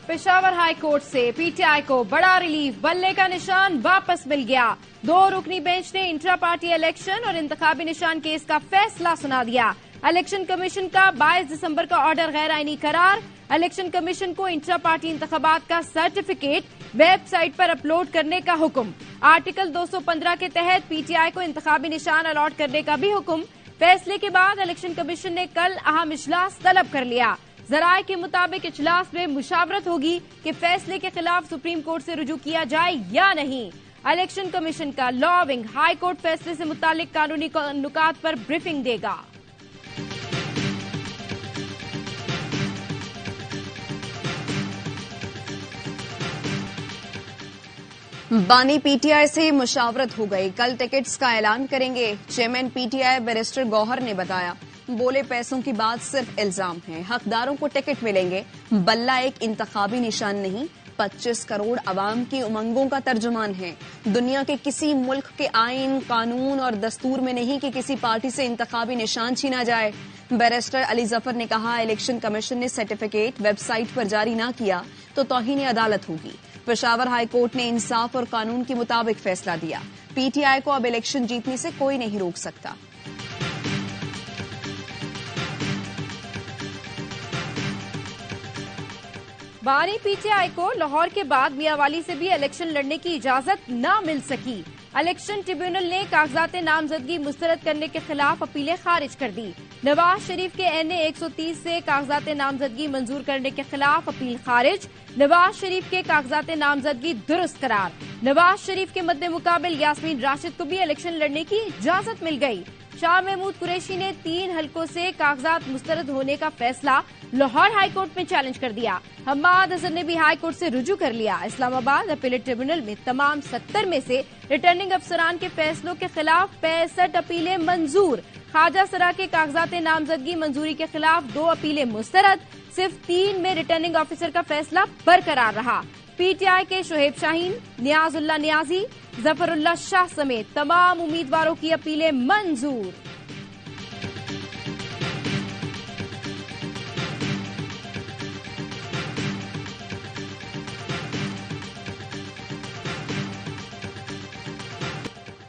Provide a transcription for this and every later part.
Peshawar high court سے پی T آئی کو بڑا ریلیف، بلے کا نشان واپس مل گیا۔ 2 رکنی بینچ نے انٹرا پارٹی الیکشن اور انتخابی نشان کیس کا فیصلہ سنا دیا۔ الیکشن کمیشن کا 22 دسمبر کا آرڈر غیر آئینی قرار۔ الیکشن کمیشن کو انٹرا پارٹی انتخابات کا سرٹیفکیٹ ویب سائٹ پر اپلوڈ کرنے کا حکم۔ آرٹیکل 215 کے تحت پی ٹی آئی کو انتخابی نشان الاٹ کرنے کا بھی حکم۔ فیصلے کے بعد الیکشن کمیشن نے کل اہم اجلاس طلب کر لیا۔ ذرائع کے مطابق اجلاس میں مشاورت ہوگی کہ فیصلے کے خلاف سپریم کورٹ سے رجوع کیا جائے یا نہیں۔ الیکشن کمیشن کا لا ونگ ہائی کورٹ فیصلے سے متعلق قانونی نکات پر بریفنگ دے گا۔ بانی پی ٹی آئی سے مشاورت ہو گئی، کل ٹکٹس کا اعلان کریں گے۔ Chairman P T I barrister Gohar نے بتایا، بولے پیسوں کی بات صرف الزام ہے، حقداروں کو ٹکٹ ملیں گے۔ بلہ ایک انتخابی نشان نہیں، 25 کروڑ عوام کی امنگوں کا ترجمان ہے۔ دنیا کے کسی ملک کے آئین، قانون اور دستور میں نہیں کہ کسی پارٹی سے انتخابی نشان چھینا جائے۔ بیرسٹر علی ظفر نے کہا، الیکشن کمیشن نے سرٹیفکیٹ ویب سائٹ پر جاری نہ کیا تو توہین عدالت ہوگی۔ پشاور ہائی کورٹ نے انصاف اور قانون کے مطابق فیصلہ دیا۔ پی ٹی آئی کو اب الیکشن جیتنے سے کوئی نہیں روک سکتا۔ بانی پی ٹی آئی کو لاہور کے بعد میاں والی سے بھی الیکشن لڑنے کی اجازت نہ مل سکی۔ الیکشن ٹریبیونل نے کاغذات نامزدگی مسترد کرنے کے خلاف اپیلیں خارج کر دی۔ نواز شریف کے این اے 130 سے کاغذات نامزدگی منظور کرنے کے خلاف اپیل خارج۔ نواز شریف کے کاغذات نامزدگی درست قرار۔ نواز شریف کے مد مقابل یاسمین راشد کو بھی الیکشن لڑنے کی اجازت مل گئی۔ شاہ محمود قریشی نے 3 حلقوں سے کاغذات مسترد ہونے کا فیصلہ لاہور ہائی کورٹ میں چیلنج کر دیا۔ حماد اظہر نے بھی ہائی کورٹ سے رجوع کر لیا۔ اسلام آباد اپیلیٹ ٹریبیونل میں تمام 70 میں سے ریٹرننگ افسران کے فیصلوں کے خلاف 65 اپیلیں منظور۔ خواجہ سرا کے کاغذات نامزدگی منظوری کے خلاف 2 اپیلیں مسترد، صرف 3 میں ریٹرننگ آفیسر کا فیصلہ برقرار رہا۔ پی ٹی آئی کے شعیب شاہین، نیاز اللہ نیازی، ظفر اللہ شاہ سمیت تمام امیدواروں کی اپیلیں منظور۔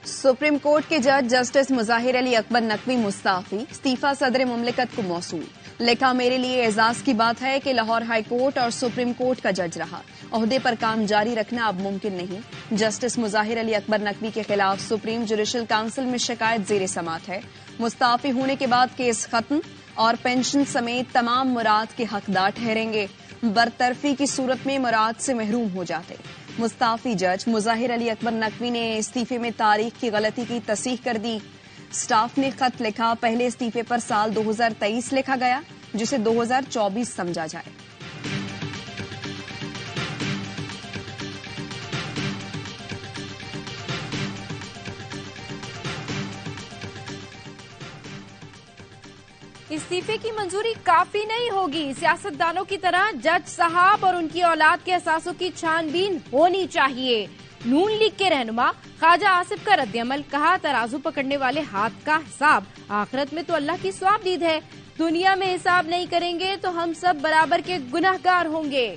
سپریم کورٹ کے جج جسٹس مظاہر علی اکبر نقوی مستعفی، استعفی صدر مملکت کو موصول۔ لکھا، میرے لیے اعزاز کی بات ہے کہ لاہور ہائی کورٹ اور سپریم کورٹ کا جج رہا، عہدے پر کام جاری رکھنا اب ممکن نہیں۔ جسٹس مظاہر علی اکبر نقوی کے خلاف سپریم جوڈیشل کونسل میں شکایت زیر سماعت ہے۔ مستعفی ہونے کے بعد کیس ختم اور پینشن سمیت تمام مراد کے حقدار ٹھہریں گے۔ برطرفی کی صورت میں مراد سے محروم ہو جاتے۔ مستعفی جج مظاہر علی اکبر نقوی نے استعفے میں تاریخ کی غلطی کی تصحیح کر دی۔ سٹاف نے خط لکھا، پہلے استعفے پر سال 2023 لکھا گیا جسے 2024 سمجھا جائے۔ استعفے کی منظوری کافی نہیں ہوگی، سیاستدانوں کی طرح جج صاحب اور ان کی اولاد کے اثاثوں کی چھان بین ہونی چاہیے۔ نون لیگ کے رہنما خواجہ آصف کا رد عمل، کہا ترازو پکڑنے والے ہاتھ کا حساب آخرت میں تو اللہ کی ثواب دید ہے، دنیا میں حساب نہیں کریں گے تو ہم سب برابر کے گناہگار ہوں گے۔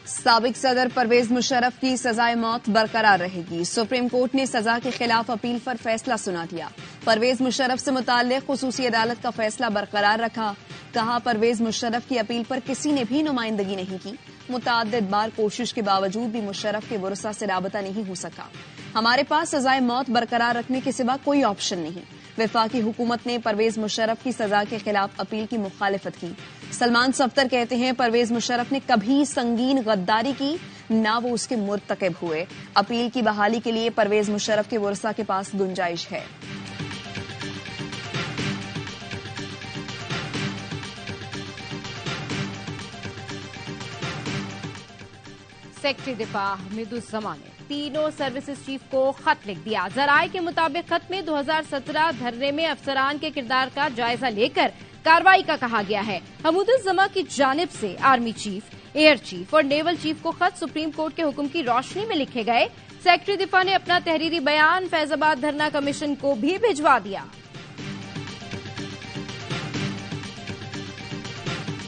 سابق صدر پرویز مشرف کی سزائے موت برقرار رہے گی، سپریم کورٹ نے سزا کے خلاف اپیل پر فیصلہ سنا دیا۔ پرویز مشرف سے متعلق خصوصی عدالت کا فیصلہ برقرار رکھا، کہا پرویز مشرف کی اپیل پر کسی نے بھی نمائندگی نہیں کی، متعدد بار کوشش کے باوجود بھی مشرف کے ورثاء سے رابطہ نہیں ہو سکا۔ ہمارے پاس سزائے موت برقرار رکھنے کے سوا کوئی آپشن نہیں۔ وفاقی حکومت نے پرویز مشرف کی سزا کے خلاف اپیل کی مخالفت کی۔ سلمان صفدر کہتے ہیں پرویز مشرف نے کبھی سنگین غداری کی، نہ وہ اس کے مرتکب ہوئے۔ اپیل کی بحالی کے لیے پرویز مشرف کے ورثاء کے پاس گنجائش ہے۔ سیکرٹری دفاع حمید الزمان نے تینوں سروسز چیف کو خط لکھ دیا۔ ذرائع کے مطابق خط میں 2017 دھرنے میں افسران کے کردار کا جائزہ لے کر کارروائی کا کہا گیا ہے۔ حمید الزمان کی جانب سے آرمی چیف، ایئر چیف اور نیول چیف کو خط سپریم کورٹ کے حکم کی روشنی میں لکھے گئے۔ سیکرٹری دفاع نے اپنا تحریری بیان فیض آباد دھرنا کمیشن کو بھی بھجوا دیا۔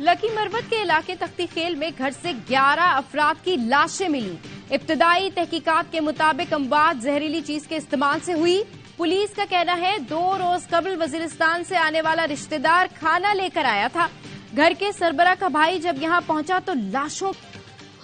لکی مروت کے علاقے تختی خیل میں گھر سے 11 افراد کی لاشیں ملی. ابتدائی تحقیقات کے مطابق اموات زہریلی چیز کے استعمال سے ہوئی. پولیس کا کہنا ہے 2 روز قبل وزیرستان سے آنے والا رشتہ دار کھانا لے کر آیا تھا. گھر کے سربراہ کا بھائی جب یہاں پہنچا تو لاشوں.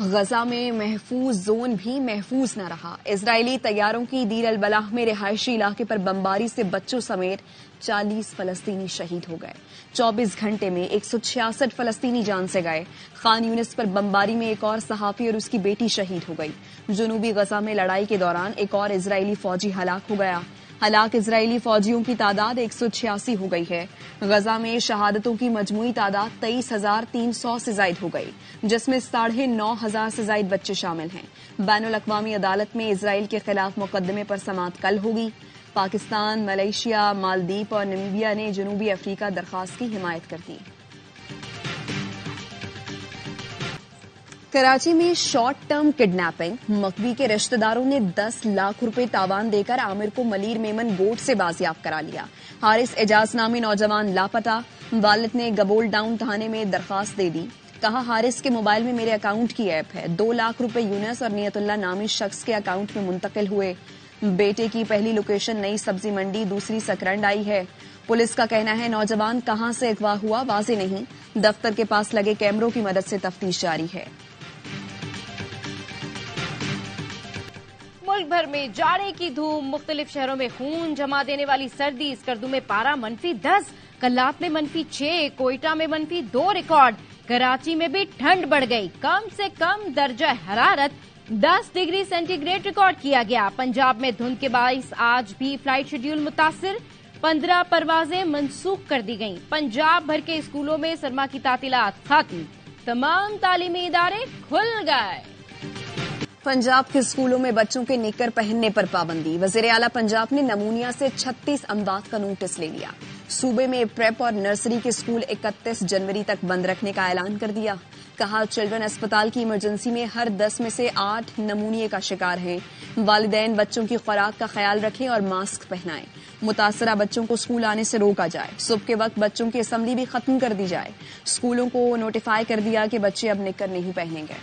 غزہ میں محفوظ زون بھی محفوظ نہ رہا. اسرائیلی طیاروں کی دیر البلاح میں رہائشی علاقے پر بمباری سے بچوں سمیت 40 فلسطینی شہید ہو گئے. 24 گھنٹے میں 166 فلسطینی جان سے گئے. خان یونس پر بمباری میں ایک اور صحافی اور اس کی بیٹی شہید ہو گئی. جنوبی غزہ میں لڑائی کے دوران ایک اور اسرائیلی فوجی ہلاک ہو گیا. ہلاک اسرائیلی فوجیوں کی تعداد 186 ہو گئی ہے. غزہ میں شہادتوں کی مجموعی تعداد 23,300 سے زائد ہو گئی، جس میں 9,500 سے زائد بچے شامل ہیں. بین الاقوامی عدالت میں اسرائیل کے خلاف مقدمے پر سماعت کل ہوگی. پاکستان، ملائیشیا، مالدیپ اور نمیبیا نے جنوبی افریقہ درخواست کی حمایت کر دی. کراچی میں شارٹ ٹرم کڈنیپنگ. مقوی کے رشتہ داروں نے 10 لاکھ روپے تاوان دے کر عامر کو ملیر میمن گوٹ سے بازیاب کرا لیا. حارث اعجاز نامی نوجوان لاپتہ. والد نے گبول ڈاؤن تھانے میں درخواست دے دی. کہا حارث کے موبائل میں میرے اکاؤنٹ کی ایپ ہے. 2 لاکھ روپے یونس اور نیت اللہ نامی شخص کے اکاؤنٹ میں منتقل ہوئے. بیٹے کی پہلی لوکیشن نئی سبزی منڈی، دوسری سکرنڈ آئی ہے. پولیس کا کہنا ہے نوجوان کہاں سے اغوا ہوا واضح نہیں. دفتر کے پاس لگے کیمروں کی مدد سے تفتیش جاری ہے. ملک بھر میں جاڑے کی دھوم. مختلف شہروں میں خون جما دینے والی سردی. اسکردو میں پارا -10، کلات میں -6، کوئٹہ میں -2 ریکارڈ. کراچی میں بھی ٹھنڈ بڑھ گئی. کم سے کم درجہ حرارت 10 ڈگری سینٹی گریڈ ریکارڈ کیا گیا. پنجاب میں دھند کے باعث آج بھی فلائٹ شیڈیول متاثر. 15 پروازیں منسوخ کر دی گئیں. پنجاب بھر کے اسکولوں میں سرما کی تعطیلات ختم. تمام تعلیمی ادارے کھل گئے. پنجاب کے اسکولوں میں بچوں کے نکر پہننے پر پابندی. وزیر اعلیٰ پنجاب نے نمونیا سے 36 اموات کا نوٹس لے لیا. صوبے میں پریپ اور نرسری کے اسکول 31 جنوری تک بند رکھنے کا اعلان کر دیا. کہا چلڈرن اسپتال کی ایمرجنسی میں ہر 10 میں سے 8 نمونیے کا شکار ہیں. والدین بچوں کی خوراک کا خیال رکھیں اور ماسک پہنائیں. متاثرہ بچوں کو اسکول آنے سے روکا جائے. صبح کے وقت بچوں کی اسمبلی بھی ختم کر دی جائے. اسکولوں کو نوٹیفائی کر دیا کہ بچے اب نکر نہیں پہنیں گے.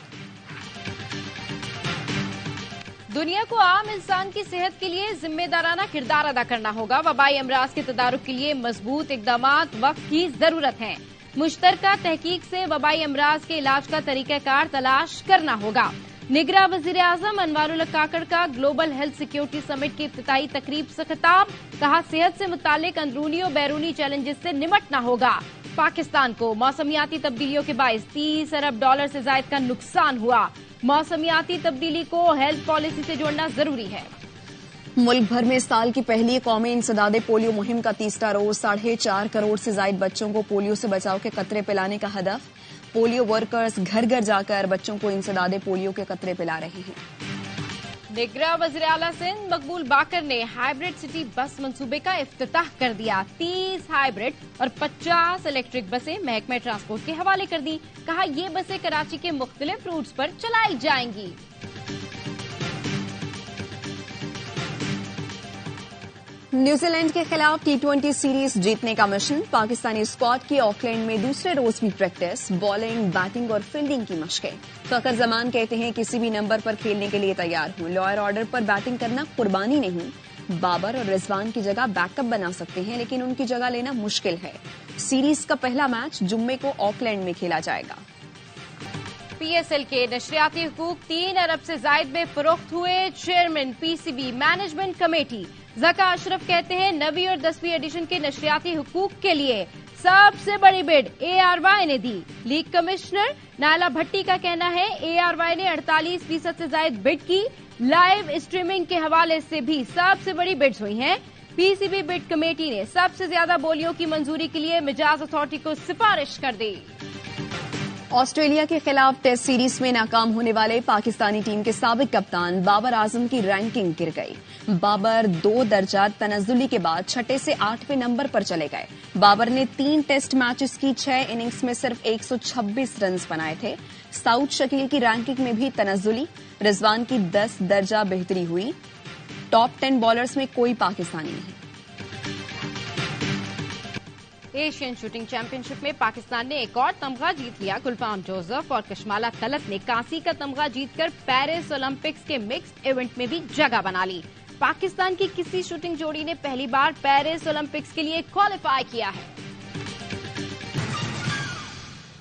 دنیا کو عام انسان کی صحت کے لیے ذمہ دارانہ کردار ادا کرنا ہوگا. وبائی امراض کے تدارک کے لیے مضبوط اقدامات وقت کی ضرورت ہیں. مشترکہ تحقیق سے وبائی امراض کے علاج کا طریقہ کار تلاش کرنا ہوگا. نگراں وزیر اعظم انوار الحق کاکڑ کا گلوبل ہیلتھ سیکیورٹی سمٹ کی افتتاحی تقریب سے خطاب. کہا صحت سے متعلق اندرونی و بیرونی چیلنجز سے نمٹنا ہوگا. پاکستان کو موسمیاتی تبدیلیوں کے باعث $30 ارب سے زائد کا نقصان ہوا. موسمیاتی تبدیلی کو ہیلتھ پالیسی سے جوڑنا ضروری ہے. ملک بھر میں سال کی پہلی قومی انسداد پولیو مہم کا تیسرا روز 4.5 کروڑ سے زائد بچوں کو پولیو سے بچاؤ کے قطرے پلانے کا ہدف. پولیو ورکرز گھر گھر جا کر بچوں کو انسداد پولیو کے قطرے پلا رہے ہیں. نگراں وزیر اعلیٰ سندھ مقبول باقر نے ہائیبرڈ سٹی بس منصوبے کا افتتاح کر دیا. 30 ہائیبرڈ اور 50 الیکٹرک بسیں محکمہ ٹرانسپورٹ کے حوالے کر دی. کہا یہ بسیں کراچی کے مختلف روٹس پر چلائی جائیں گی. نیوزی لینڈ کے خلاف T20 سیریز جیتنے کا مشن. پاکستانی اسکواڈ کی آکلینڈ میں دوسرے روز بھی پریکٹس. بالنگ، بیٹنگ اور فیلڈنگ کی مشقیں. فخر زمان کہتے ہیں کسی بھی نمبر پر کھیلنے کے لیے تیار ہوں. لوئر آرڈر پر بیٹنگ کرنا قربانی نہیں. بابر اور رضوان کی جگہ بیک اپ بنا سکتے ہیں لیکن ان کی جگہ لینا مشکل ہے. سیریز کا پہلا میچ جمعے کو آکلینڈ میں کھیلا جائے گا. PSL کے نشریاتی حقوق 3 ارب سے زائد میں فروخت ہوئے. Chairman PCB management committee Zaka Ashraf کہتے ہیں 9ویں اور 10ویں ایڈیشن کے نشریاتی حقوق کے لیے سب سے بڑی بڈ ARY نے دی. لیگ کمشنر نائلہ بھٹی کا کہنا ہے ARY نے 48% سے زائد بڈ کی. لائیو اسٹریمنگ کے حوالے سے بھی سب سے بڑی بڈز ہوئی ہیں. PCB بڈ کمیٹی نے سب سے زیادہ بولیوں کی منظوری کے لیے مجاز اتھارٹی کو سفارش کر دی. آسٹریلیا کے خلاف ٹیسٹ سیریز میں ناکام ہونے والے پاکستانی ٹیم کے سابق کپتان بابر اعظم کی رینکنگ گر گئی. بابر 2 درجہ تنزلی کے بعد 6 سے 8ویں نمبر پر چلے گئے. بابر نے 3 ٹیسٹ میچز کی 6 اننگز میں صرف 126 رنز بنائے تھے. سعود شکیل کی رینکنگ میں بھی تنزلی. رضوان کی 10 درجہ بہتری ہوئی. ٹاپ 10 بالرز میں کوئی پاکستانی نہیں. ایشین شوٹنگ چیمپئن شپ میں پاکستان نے ایک اور تمغہ جیت لیا. گلفام جوزف اور کشمالہ خلت نے کانسی کا تمغہ جیت کر پیرس اولمپکس کے مکسڈ ایونٹ میں بھی جگہ بنا لی. پاکستان کی کسی شوٹنگ جوڑی نے پہلی بار پیرس اولمپکس کے لیے کوالیفائی کیا ہے.